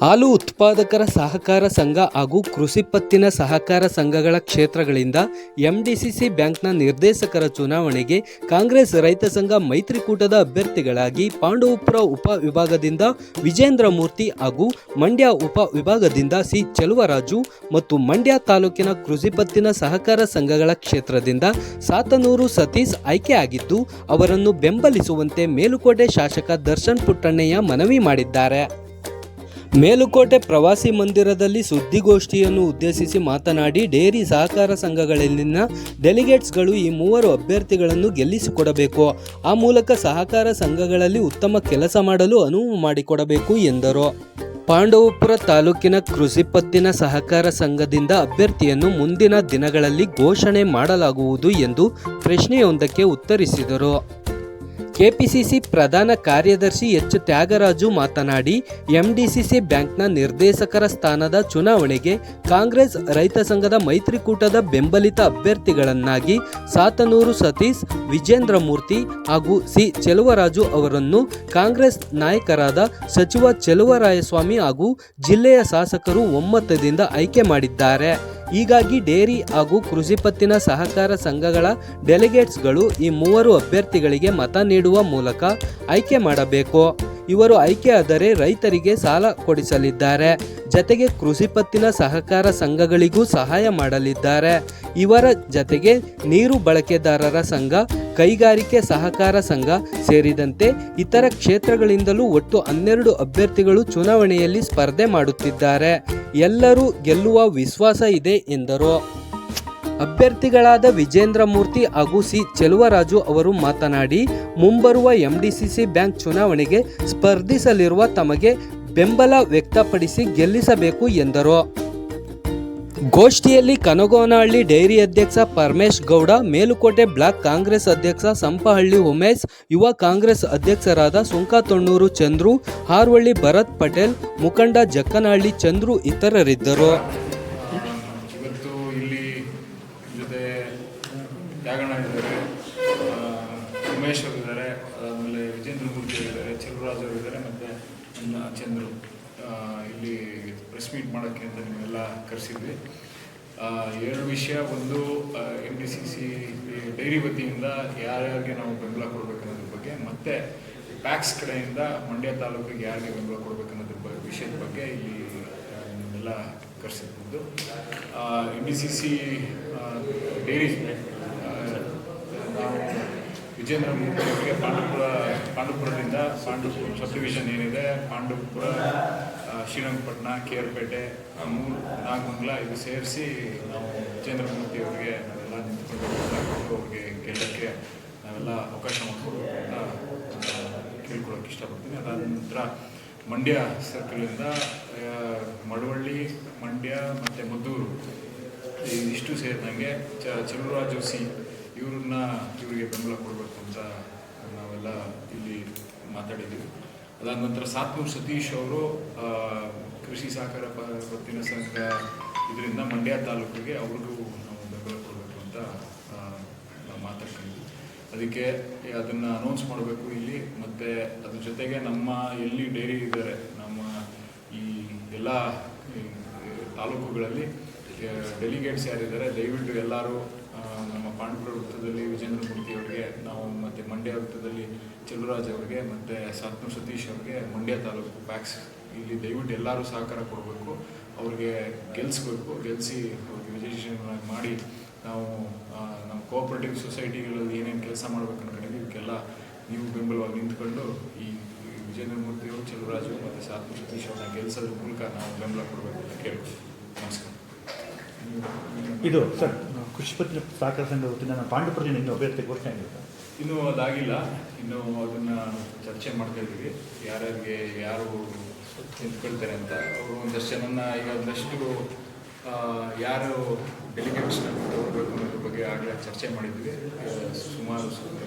ಹಾಲು ಉತ್ಪಾದಕರ ಸಹಕಾರ ಸಂಘ ಹಾಗೂ ಕೃಷಿ ಪತ್ತಿನ ಸಹಕಾರ ಸಂಘಗಳ ಕ್ಷೇತ್ರಗಳಿಂದ ಎಂಡಿಸಿಸಿ ಬ್ಯಾಂಕ್ನ ನಿರ್ದೇಶಕರ ಚುನಾವಣೆಗೆ ಕಾಂಗ್ರೆಸ್ ರೈತ ಸಂಘ ಮೈತ್ರಿಕೂಟದ ಅಭ್ಯರ್ಥಿಗಳಾಗಿ ಪಾಂಡವಪುರ ಉಪ ವಿಭಾಗದಿಂದ ವಿಜೇಂದ್ರ ಮೂರ್ತಿ ಹಾಗೂ ಮಂಡ್ಯ ಉಪ ವಿಭಾಗದಿಂದ ಸಿ ಚೆಲುವರಾಜು ಮತ್ತು ಮಂಡ್ಯ ತಾಲೂಕಿನ ಕೃಷಿ ಪತ್ತಿನ ಸಹಕಾರ ಸಂಘಗಳ ಕ್ಷೇತ್ರದಿಂದ ಸಾತನೂರು ಸತೀಶ್ ಆಯ್ಕೆಯಾಗಿದ್ದು ಅವರನ್ನು ಬೆಂಬಲಿಸುವಂತೆ ಮೇಲುಕೋಟೆ ಶಾಸಕ ದರ್ಶನ್ ಪುಟ್ಟಣ್ಣಯ್ಯ ಮನವಿ ಮಾಡಿದ್ದಾರೆ. ಮೇಲುಕೋಟೆ ಪ್ರವಾಸಿ ಮಂದಿರದಲ್ಲಿ ಸುದ್ದಿಗೋಷ್ಠಿಯನ್ನು ಉದ್ದೇಶಿಸಿ ಮಾತನಾಡಿ, ಡೇರಿ ಸಹಕಾರ ಸಂಘಗಳಲ್ಲಿನ ಡೆಲಿಗೇಟ್ಸ್ಗಳು ಈ ಮೂವರು ಅಭ್ಯರ್ಥಿಗಳನ್ನು ಗೆಲ್ಲಿಸಿಕೊಡಬೇಕು. ಆ ಮೂಲಕ ಸಹಕಾರ ಸಂಘಗಳಲ್ಲಿ ಉತ್ತಮ ಕೆಲಸ ಮಾಡಲು ಅನುವು ಮಾಡಿಕೊಡಬೇಕು ಎಂದರು. ಪಾಂಡವಪುರ ತಾಲೂಕಿನ ಕೃಷಿ ಪತ್ತಿನ ಸಹಕಾರ ಸಂಘದಿಂದ ಅಭ್ಯರ್ಥಿಯನ್ನು ಮುಂದಿನ ದಿನಗಳಲ್ಲಿ ಘೋಷಣೆ ಮಾಡಲಾಗುವುದು ಎಂದು ಪ್ರಶ್ನೆಯೊಂದಕ್ಕೆ ಉತ್ತರಿಸಿದರು. ಕೆಪಿಸಿಸಿ ಪ್ರಧಾನ ಕಾರ್ಯದರ್ಶಿ ಎಚ್ ತ್ಯಾಗರಾಜು ಮಾತನಾಡಿ, ಎಂಡಿಸಿಸಿ ಬ್ಯಾಂಕ್ನ ನಿರ್ದೇಶಕರ ಸ್ಥಾನದ ಚುನಾವಣೆಗೆ ಕಾಂಗ್ರೆಸ್ ರೈತ ಸಂಘದ ಮೈತ್ರಿಕೂಟದ ಬೆಂಬಲಿತ ಅಭ್ಯರ್ಥಿಗಳನ್ನಾಗಿ ಸಾತನೂರು ಸತೀಶ್, ವಿಜೇಂದ್ರ ಮೂರ್ತಿ ಹಾಗೂ ಸಿ ಚೆಲುವರಾಜು ಅವರನ್ನು ಕಾಂಗ್ರೆಸ್ ನಾಯಕರಾದ ಸಚಿವ ಚೆಲುವರಾಯಸ್ವಾಮಿ ಹಾಗೂ ಜಿಲ್ಲೆಯ ಶಾಸಕರು ಒಮ್ಮತದಿಂದ ಆಯ್ಕೆ ಮಾಡಿದ್ದಾರೆ. ಹೀಗಾಗಿ ಡೇರಿ ಹಾಗೂ ಕೃಷಿ ಪತ್ತಿನ ಸಹಕಾರ ಸಂಘಗಳ ಡೆಲಿಗೇಟ್ಸ್ಗಳು ಈ ಮೂವರು ಅಭ್ಯರ್ಥಿಗಳಿಗೆ ಮತ ನೀಡುವ ಮೂಲಕ ಆಯ್ಕೆ ಮಾಡಬೇಕು. ಇವರು ಆಯ್ಕೆಯಾದರೆ ರೈತರಿಗೆ ಸಾಲ ಕೊಡಿಸಲಿದ್ದಾರೆ. ಜತೆಗೆ ಕೃಷಿ ಪತ್ತಿನ ಸಹಕಾರ ಸಂಘಗಳಿಗೂ ಸಹಾಯ ಮಾಡಲಿದ್ದಾರೆ. ಇವರ ಜತೆಗೆ ನೀರು ಬಳಕೆದಾರರ ಸಂಘ, ಕೈಗಾರಿಕೆ ಸಹಕಾರ ಸಂಘ ಸೇರಿದಂತೆ ಇತರ ಕ್ಷೇತ್ರಗಳಿಂದಲೂ ಒಟ್ಟು 12 ಅಭ್ಯರ್ಥಿಗಳು ಚುನಾವಣೆಯಲ್ಲಿ ಸ್ಪರ್ಧೆ ಮಾಡುತ್ತಿದ್ದಾರೆ. ಎಲ್ಲರೂ ಗೆಲ್ಲುವ ವಿಶ್ವಾಸ ಇದೆ ಎಂದರು. ಅಭ್ಯರ್ಥಿಗಳಾದ ವಿಜೇಂದ್ರ ಮೂರ್ತಿ ಹಾಗೂ ಸಿ ಚೆಲುವರಾಜು ಅವರು ಮಾತನಾಡಿ, ಮುಂಬರುವ ಎಂಡಿಸಿಸಿ ಬ್ಯಾಂಕ್ ಚುನಾವಣೆಗೆ ಸ್ಪರ್ಧಿಸಲಿರುವ ತಮಗೆ ಬೆಂಬಲ ವ್ಯಕ್ತಪಡಿಸಿ ಗೆಲ್ಲಿಸಬೇಕು ಎಂದರು. ಗೋಷ್ಠಿಯಲ್ಲಿ ಕನಗೋನಹಳ್ಳಿ ಡೈರಿ ಅಧ್ಯಕ್ಷ ಪರಮೇಶ್ ಗೌಡ, ಮೇಲುಕೋಟೆ ಬ್ಲಾಕ್ ಕಾಂಗ್ರೆಸ್ ಅಧ್ಯಕ್ಷ ಸಂಪಹಳ್ಳಿ ಉಮೇಶ್, ಯುವ ಕಾಂಗ್ರೆಸ್ ಅಧ್ಯಕ್ಷರಾದ ಸುಂಕತೊಣ್ಣೂರು ಚಂದ್ರು, ಹಾರ್ವಳ್ಳಿ ಭರತ್ ಪಟೇಲ್, ಮುಖಂಡ ಜಕ್ಕನಹಳ್ಳಿ ಚಂದ್ರು ಇತರರಿದ್ದರು. ಇವತ್ತು ಇಲ್ಲಿ ಜೊತೆ ತ್ಯಾಗಣ್ಣ ಇದ್ದಾರೆ, ಉಮೇಶ್ ಅವರು ಇದ್ದಾರೆ, ಆಮೇಲೆ ವಿಜೇಂದ್ರ ಮೂರ್ತಿ ಇದ್ದಾರೆ, ಚೆಲುವರಾಜ್ ಅವರು ಇದ್ದಾರೆ, ಮತ್ತು ಚಂದ್ರು ಇಲ್ಲಿ ಪ್ರೆಸ್ ಮೀಟ್ ಮಾಡೋಕ್ಕೆ ಅಂತ ನೀವೆಲ್ಲ ಕರೆಸಿದ್ವಿ. 2 ವಿಷಯ. ಒಂದು, ಎಂಡಿಸಿಸಿ ಡೈರಿ ವತಿಯಿಂದ ಯಾರ್ಯಾರಿಗೆ ನಾವು ಬೆಂಬಲ ಕೊಡಬೇಕನ್ನೋದ್ರ ಬಗ್ಗೆ, ಮತ್ತು ಪ್ಯಾಕ್ಸ್ ಕಡೆಯಿಂದ ಮಂಡ್ಯ ತಾಲೂಕಿಗೆ ಯಾರಿಗೆ ಬೆಂಬಲ ಕೊಡಬೇಕನ್ನೋದ್ರ ವಿಷಯದ ಬಗ್ಗೆ ಇಲ್ಲಿ ಎಲ್ಲ ಕರೆಸಿದ್ದು. ಎಂಡಿಸಿಸಿ ಡೈರಿ ನಾವು ವಿಜೇಂದ್ರ ಮೂರ್ತಿ ಅವರಿಗೆ ಪಾಂಡವಪುರದಿಂದ ಪಾಂಡವಪುರ ಸಬ್ ಡಿವಿಷನ್ ಏನಿದೆ, ಪಾಂಡವಪುರ, ಶ್ರೀರಂಗಪಟ್ಟಣ, ಕೇರ್ಪೇಟೆ, ನಾಗಮಂಗಲ ಇದು ಸೇರಿಸಿ ನಾವು ವಿಜೇಂದ್ರ ಮೂರ್ತಿ ಅವರಿಗೆ ನಾವೆಲ್ಲ ನಿಂತ್ಕೊಂಡು ಅವ್ರಿಗೆ ಗೆಲ್ಲಕ್ಕೆ ನಾವೆಲ್ಲ ಅವಕಾಶ ಮಾಡಿಕೊಡ್ಬೇಕು ಅಂತ ಕೇಳ್ಕೊಳಕ್ಕೆ ಇಷ್ಟಪಡ್ತೀನಿ. ಅದಾದ ನಂತರ ಮಂಡ್ಯ ಸರ್ಕಲಿಂದ ಮಳವಳ್ಳಿ, ಮಂಡ್ಯ ಮತ್ತು ಮದ್ದೂರು ಇಷ್ಟು ಸೇರಿದಂಗೆ ಚೆಲುವರಾಜು ಸಿ ಇವರಿಗೆ ಬೆಂಬಲ ಕೊಡಬೇಕು ಅಂತ ನಾವೆಲ್ಲ ಇಲ್ಲಿ ಮಾತಾಡಿದ್ದೀವಿ. ಅದಾದ ನಂತರ ಸಾತನೂರು ಸತೀಶ್ ಅವರು ಕೃಷಿ ಸಹಕಾರ ಪತ್ತಿನ ಸಂಘ ಇದರಿಂದ ಮಂಡ್ಯ ತಾಲೂಕಿಗೆ ಅವ್ರಿಗೂ ನಾವು ಬೆಂಬಲ ಕೊಡಬೇಕು ಅಂತ ನಾವು ಮಾತಾಡ್ತೀವಿ. ಅದಕ್ಕೆ ಅದನ್ನು ಅನೌನ್ಸ್ ಮಾಡಬೇಕು ಇಲ್ಲಿ. ಮತ್ತು ಅದ್ರ ಜೊತೆಗೆ ನಮ್ಮ ಎಲ್ಲಿ ಡೈರಿ ಇದ್ದಾರೆ, ನಮ್ಮ ಈ ಎಲ್ಲ ತಾಲೂಕುಗಳಲ್ಲಿ ಡೆಲಿಗೇಟ್ಸ್ ಯಾರಿದ್ದಾರೆ, ದಯವಿಟ್ಟು ಎಲ್ಲರೂ ನಮ್ಮ ಪಾಂಡವಪುರ ವೃತ್ತದಲ್ಲಿ ವಿಜೇಂದ್ರ ಮೂರ್ತಿ ಅವರಿಗೆ ನಾವು, ಮತ್ತು ಮಂಡ್ಯ ವೃತ್ತದಲ್ಲಿ ಚೆಲುವರಾಜ್ ಅವರಿಗೆ, ಮತ್ತು ಸಾತನೂರು ಸತೀಶ್ ಅವರಿಗೆ ಮಂಡ್ಯ ತಾಲೂಕು ಪ್ಯಾಕ್ಸ್ ಇಲ್ಲಿ ದಯವಿಟ್ಟು ಎಲ್ಲರೂ ಸಹಕಾರ ಕೊಡಬೇಕು. ಅವ್ರಿಗೆ ಗೆಲ್ಲಿಸಿ ಅವ್ರಿಗೆ ರಿಜಿಸ್ಟ್ರೇಷನ್ ಮಾಡಿ ನಾವು ನಮ್ಮ ಕೋಆಪರೇಟಿವ್ ಸೊಸೈಟಿಗಳಲ್ಲಿ ಏನೇನು ಕೆಲಸ ಮಾಡಬೇಕು ಅನ್ಕೊಂಡಿದ್ದೀವಿ ಇವಕ್ಕೆಲ್ಲ ನೀವು ಬೆಂಬಲವಾಗಿ ನಿಂತ್ಕೊಂಡು ಈ ವಿಜೇಂದ್ರ ಮೂರ್ತಿ ಅವರು, ಚೆಲುವರಾಜು ಮತ್ತು ಸಾತನೂರು ಸತೀಶ್ ಅವ್ರನ್ನ ಗೆಲ್ಲಿಸೋದ್ರ ಮೂಲಕ ನಾವು ಬೆಂಬಲ ಕೊಡಬೇಕು ಅಂತ ಕೇಳ್ಬೋದು. ನಮಸ್ಕಾರ. ಇದು ಸರ್, ಕೃಷಿ ಪತ್ತಿನ ಸಹಕಾರ ಸಂಘದ ವತಿಯಿಂದ ಪಾಂಡವಪುರದಿಂದ ಇನ್ನೂ ಅಭ್ಯರ್ಥಿ ಘೋಷಣೆ ಆಗಿರುತ್ತೆ. ಇನ್ನೂ ಅದಾಗಿಲ್ಲ, ಇನ್ನೂ ಅದನ್ನು ಚರ್ಚೆ ಮಾಡ್ತಾ ಇದ್ದೀವಿ. ಯಾರು ನಿಂತ್ಕೊಳ್ತಾರೆ ಅಂತ. ಅವರು ಒಂದಷ್ಟು ಜನನ ಈಗ ಒಂದಷ್ಟು ಯಾರು ಡೆಲಿಗೇಟ್ಸ್ನ ತಗೋಬೇಕು ಅನ್ನೋದ್ರ ಬಗ್ಗೆ ಆಗಲೇ ಚರ್ಚೆ ಮಾಡಿದ್ವಿ. ಸುಮಾರು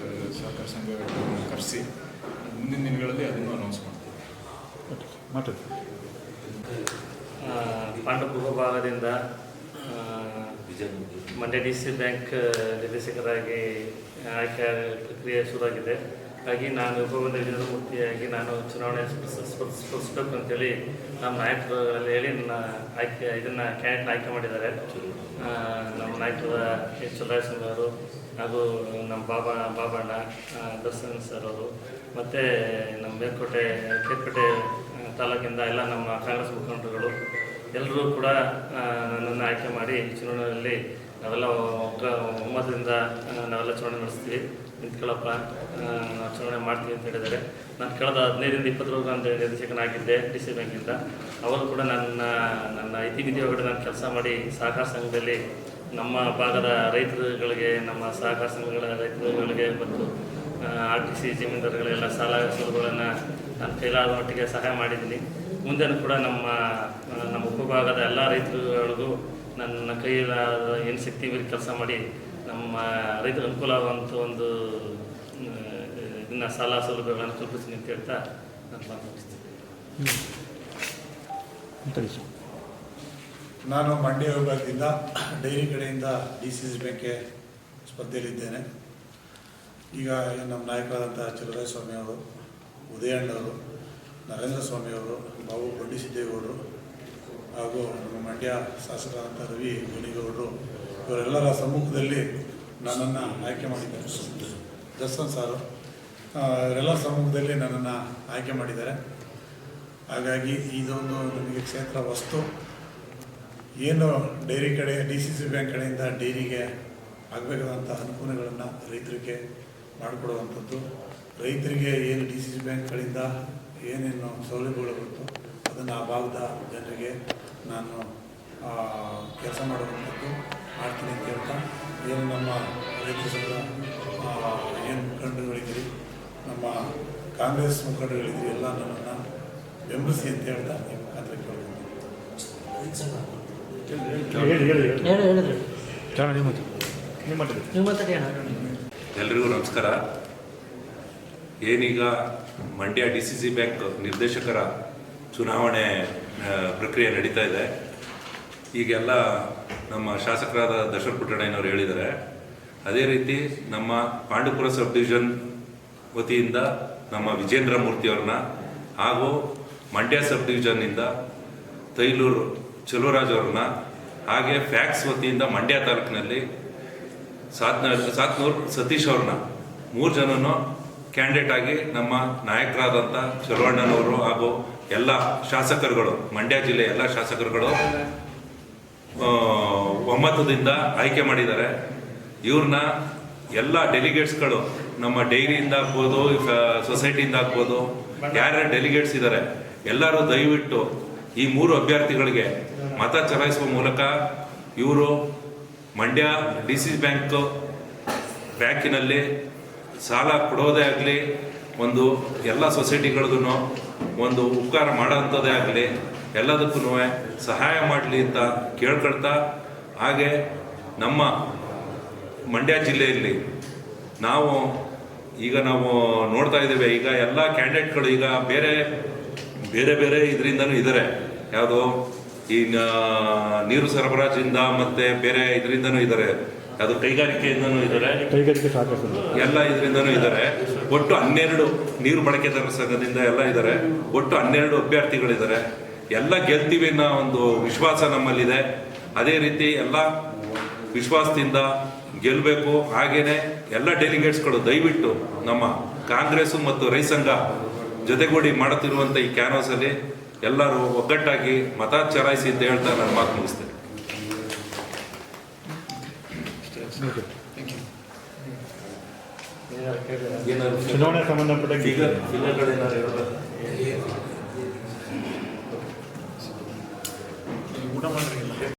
ಸಹಕಾರ ಸಂಘಗಳನ್ನು ಕರೆಸಿ ಮುಂದಿನ ದಿನಗಳಲ್ಲಿ ಅದನ್ನು ಅನೌನ್ಸ್ ಮಾಡ್ತೀವಿ. ಪಾಂಡವಪುರ ಭಾಗದಿಂದ ಮಂಡ್ಯ ಡಿ ಸಿ ಬ್ಯಾಂಕ್ ನಿರ್ದೇಶಕರಾಗಿ ಆಯ್ಕೆ ಪ್ರಕ್ರಿಯೆ ಶುರುವಾಗಿದೆ. ಹಾಗಾಗಿ ನಾನು ಉಪವಿಜೇಂದ್ರ ಮೂರ್ತಿಯಾಗಿ ನಾನು ಚುನಾವಣೆ ಸ್ಪರ್ಧಿಸಬೇಕು ಅಂತೇಳಿ ನಮ್ಮ ನಾಯಕರಲ್ಲಿ ಹೇಳಿ ನನ್ನ ಇದನ್ನು ಕ್ಯಾಂಡಿಡೇಟ್ನ ಆಯ್ಕೆ ಮಾಡಿದ್ದಾರೆ. ನಮ್ಮ ನಾಯಕರ ಎಚ್ ಚಲರಾಯಸ್ವಾಮಿ ಅವರು ಹಾಗೂ ನಮ್ಮ ಬಾಬಣ್ಣ ದರ್ಶನ್ ಸರ್ ಅವರು ಮತ್ತು ನಮ್ಮ ಮೇಲ್ಕೋಟೆ ಕೇರ್ಪೇಟೆ ತಾಲೂಕಿಂದ ಎಲ್ಲ ನಮ್ಮ ಕಾಂಗ್ರೆಸ್ ಮುಖಂಡರುಗಳು ಎಲ್ಲರೂ ಕೂಡ ನನ್ನನ್ನು ಆಯ್ಕೆ ಮಾಡಿ ಚುನಾವಣೆಯಲ್ಲಿ ನಾವೆಲ್ಲ ಒಮ್ಮತದಿಂದ ನಾವೆಲ್ಲ ಚುನಾವಣೆ ನಡೆಸ್ತೀವಿ, ನಿಂತ್ಕೊಳ್ಳಪ್ಪ ನಾವು ಚುನಾವಣೆ ಮಾಡ್ತೀವಿ ಅಂತ ಹೇಳಿದ್ದಾರೆ. ನಾನು ಕಳೆದ 15ರಿಂದ 20 ನಾನು ನಿರ್ದೇಶಕನಾಗಿದ್ದೆ ಡಿ ಸಿ ಬ್ಯಾಂಕಿಂದ. ಅವರು ಕೂಡ ನನ್ನ ಇತಿಮಿತಿ ಒಳಗಡೆ ನಾನು ಕೆಲಸ ಮಾಡಿ ಸಹಕಾರ ಸಂಘದಲ್ಲಿ ನಮ್ಮ ಭಾಗದ ರೈತರುಗಳಿಗೆ, ನಮ್ಮ ಸಹಕಾರ ಸಂಘಗಳ ರೈತರುಗಳಿಗೆ ಮತ್ತು RTC ಜಮೀನ್ದಾರುಗಳೆಲ್ಲ ಸಾಲ ಸೌಲಭ್ಯಗಳನ್ನು ನಾನು ಕೈಲಾದ ಮಟ್ಟಿಗೆ ಸಹಾಯ ಮಾಡಿದ್ದೀನಿ. ಮುಂದೆನೂ ಕೂಡ ನಮ್ಮ ಉಪಭಾಗದ ಎಲ್ಲ ರೈತರುಗಳಿಗೂ ನನ್ನ ಕೈಲಾದ ಏನು ಶಕ್ತಿ ಮೀರಿ ಕೆಲಸ ಮಾಡಿ ನಮ್ಮ ರೈತರಿಗೆ ಅನುಕೂಲ ಆಗುವಂಥ ಒಂದು ಇದನ್ನು ಸಾಲ ಸೌಲಭ್ಯಗಳನ್ನು ಕಲ್ಪಿಸ್ತೀನಿ ಅಂತ ಹೇಳ್ತಾ ನಾನು ಮಾತನಾಡಿಸ್ತೀನಿ. ನಾನು ಮಂಡ್ಯ ವಿಭಾಗದಿಂದ ಡೈರಿ ಕಡೆಯಿಂದ DCC ಬ್ಯಾಂಕ್ಗೆ ಸ್ಪರ್ಧೆಯಲ್ಲಿದ್ದೇನೆ. ಈಗ ನಮ್ಮ ನಾಯಕರಾದಂಥ ಚಲರಾಯಸ್ವಾಮಿ ಅವರು, ಉದಯಣ್ಣವರು, ನರೇಂದ್ರ ಸ್ವಾಮಿ ಅವರು, ಬಾಬು ಬಂಡಿಸಿದ್ದೇಗೌಡರು ಹಾಗೂ ನಮ್ಮ ಮಂಡ್ಯ ಶಾಸಕರಾದಂಥ ರವಿ ಗಣಿಗೌಡರು ಇವರೆಲ್ಲರ ಸಮ್ಮುಖದಲ್ಲಿ ನನ್ನನ್ನು ಆಯ್ಕೆ ಮಾಡಿದ್ದಾರೆ. ದರ್ಶನ್ ಸಾರು ಇವರೆಲ್ಲರ ಸಮ್ಮುಖದಲ್ಲಿ ನನ್ನನ್ನು ಆಯ್ಕೆ ಮಾಡಿದ್ದಾರೆ. ಹಾಗಾಗಿ ಇದೊಂದು ನನಗೆ ಕ್ಷೇತ್ರ ವಸ್ತು ಏನು ಡೈರಿ ಕಡೆ DCC ಬ್ಯಾಂಕ್ ಕಡೆಯಿಂದ ಡೈರಿಗೆ ಆಗಬೇಕಾದಂಥ ಅನುಕೂಲಗಳನ್ನು ರೈತರಿಗೆ ಮಾಡಿಕೊಡುವಂಥದ್ದು, ರೈತರಿಗೆ ಏನು DCC ಬ್ಯಾಂಕ್ ಕಡೆಯಿಂದ ಏನೇನು ಸೌಲಭ್ಯಗಳು ಬಂತು ಅದನ್ನು ಆ ಭಾಗದ ಜನರಿಗೆ ನಾನು ಕೆಲಸ ಮಾಡುವಂಥದ್ದು ಮಾಡ್ತೀನಿ ಅಂತ ಹೇಳ್ತಾ, ಏನು ನಮ್ಮ ರೈತ ಸಂಘದ ಏನು ಮುಖಂಡರುಗಳಿದ್ದೀರಿ, ನಮ್ಮ ಕಾಂಗ್ರೆಸ್ ಮುಖಂಡರುಗಳಿದ್ದೀರಿ, ಎಲ್ಲ ನನ್ನನ್ನು ಬೆಂಬಲಿಸಿ ಅಂತ ಹೇಳ್ತಾ ಈ ಮುಖಾಂತರ ಎಲ್ರಿಗೂ ನಮಸ್ಕಾರ. ಏನೀಗ ಮಂಡ್ಯ DCC ಬ್ಯಾಂಕ್ ನಿರ್ದೇಶಕರ ಚುನಾವಣೆ ಪ್ರಕ್ರಿಯೆ ನಡೀತಾ ಇದೆ. ಈಗೆಲ್ಲ ನಮ್ಮ ಶಾಸಕರಾದ ದರ್ಶನ್ ಪುಟ್ಟಣ್ಣಯ್ಯನವರು ಹೇಳಿದ್ದಾರೆ. ಅದೇ ರೀತಿ ನಮ್ಮ ಪಾಂಡುಪುರ ಸಬ್ ಡಿವಿಷನ್ ವತಿಯಿಂದ ನಮ್ಮ ವಿಜೇಂದ್ರ ಮೂರ್ತಿಯವ್ರನ್ನ ಹಾಗೂ ಮಂಡ್ಯ ಸಬ್ ಡಿವಿಷನ್ನಿಂದ ತೈಲೂರು ಚಲುವರಾಜ್ ಅವ್ರನ್ನ, ಹಾಗೆ ಫ್ಯಾಕ್ಸ್ ವತಿಯಿಂದ ಮಂಡ್ಯ ತಾಲೂಕಿನಲ್ಲಿ ಸಾತ್ನೂರು ಸತೀಶ್ ಅವ್ರನ್ನ 3 ಜನನು ಕ್ಯಾಂಡಿಡೇಟ್ ಆಗಿ ನಮ್ಮ ನಾಯಕರಾದಂಥ ಚಲುವಣ್ಣನವರು ಹಾಗೂ ಎಲ್ಲ ಶಾಸಕರುಗಳು, ಮಂಡ್ಯ ಜಿಲ್ಲೆ ಎಲ್ಲ ಶಾಸಕರುಗಳು ಒಮ್ಮತದಿಂದ ಆಯ್ಕೆ ಮಾಡಿದ್ದಾರೆ. ಇವ್ರನ್ನ ಎಲ್ಲ ಡೆಲಿಗೇಟ್ಸ್ಗಳು ನಮ್ಮ ಡೈರಿಯಿಂದ ಆಗ್ಬೋದು, ಸೊಸೈಟಿಯಿಂದ ಆಗ್ಬೋದು, ಯಾರ್ಯಾರು ಡೆಲಿಗೇಟ್ಸ್ ಇದ್ದಾರೆ ಎಲ್ಲರೂ ದಯವಿಟ್ಟು ಈ 3 ಅಭ್ಯರ್ಥಿಗಳಿಗೆ ಮತ ಚಲಾಯಿಸುವ ಮೂಲಕ ಇವರು ಮಂಡ್ಯ DCC ಬ್ಯಾಂಕಿನಲ್ಲಿ ಸಾಲ ಕೊಡೋದೇ ಆಗಲಿ, ಒಂದು ಎಲ್ಲ ಸೊಸೈಟಿಗಳಿಗೂ ಒಂದು ಉಪಕಾರ ಮಾಡೋಂಥದ್ದೇ ಆಗಲಿ, ಎಲ್ಲದಕ್ಕೂ ಸಹಾಯ ಮಾಡಲಿ ಅಂತ ಕೇಳ್ಕೊಳ್ತಾ, ಹಾಗೆ ನಮ್ಮ ಮಂಡ್ಯ ಜಿಲ್ಲೆಯಲ್ಲಿ ನಾವು ನೋಡ್ತಾ ಇದ್ದೇವೆ. ಈಗ ಎಲ್ಲ ಕ್ಯಾಂಡಿಡೇಟ್ಗಳು ಈಗ ಬೇರೆ ಇದರಿಂದನೂ ಇದ್ದಾರೆ. ಯಾವುದು ಈ ನೀರು ಸರಬರಾಜಿಂದ ಮತ್ತು ಬೇರೆ ಇದರಿಂದನೂ ಇದ್ದಾರೆ, ಅದು ಕೈಗಾರಿಕೆಯಿಂದನೂ ಇದ್ದಾರೆ, ಎಲ್ಲ ಇದರಿಂದನೂ ಇದ್ದಾರೆ. ಒಟ್ಟು 12 ನೀರು ಬಳಕೆದಾರರ ಸಂಘದಿಂದ ಎಲ್ಲ ಇದ್ದಾರೆ. ಒಟ್ಟು 12 ಅಭ್ಯರ್ಥಿಗಳಿದ್ದಾರೆ. ಎಲ್ಲ ಗೆಲ್ತೀವಿ ಅನ್ನೋ ಒಂದು ವಿಶ್ವಾಸ ನಮ್ಮಲ್ಲಿದೆ. ಅದೇ ರೀತಿ ಎಲ್ಲ ವಿಶ್ವಾಸದಿಂದ ಗೆಲ್ಲಬೇಕು. ಹಾಗೇನೆ ಎಲ್ಲ ಡೆಲಿಗೇಟ್ಸ್ಗಳು ದಯವಿಟ್ಟು ನಮ್ಮ ಕಾಂಗ್ರೆಸ್ಸು ಮತ್ತು ರೈತ ಸಂಘ ಜೊತೆಗೂಡಿ ಮಾಡುತ್ತಿರುವಂಥ ಈ ಕ್ಯಾನ್ವಾಸಲ್ಲಿ ಎಲ್ಲರೂ ಒಗ್ಗಟ್ಟಾಗಿ ಮತ ಚಲಾಯಿಸಿ ಅಂತ ಹೇಳ್ತಾ ನಾನು ಮಾತು ಮುಗಿಸ್ತೇನೆ. ಚುನಾವಣೆ ಸಂಬಂಧಪಟ್ಟ ಫಿಗರ್ಗಳೇನಾದ್ರು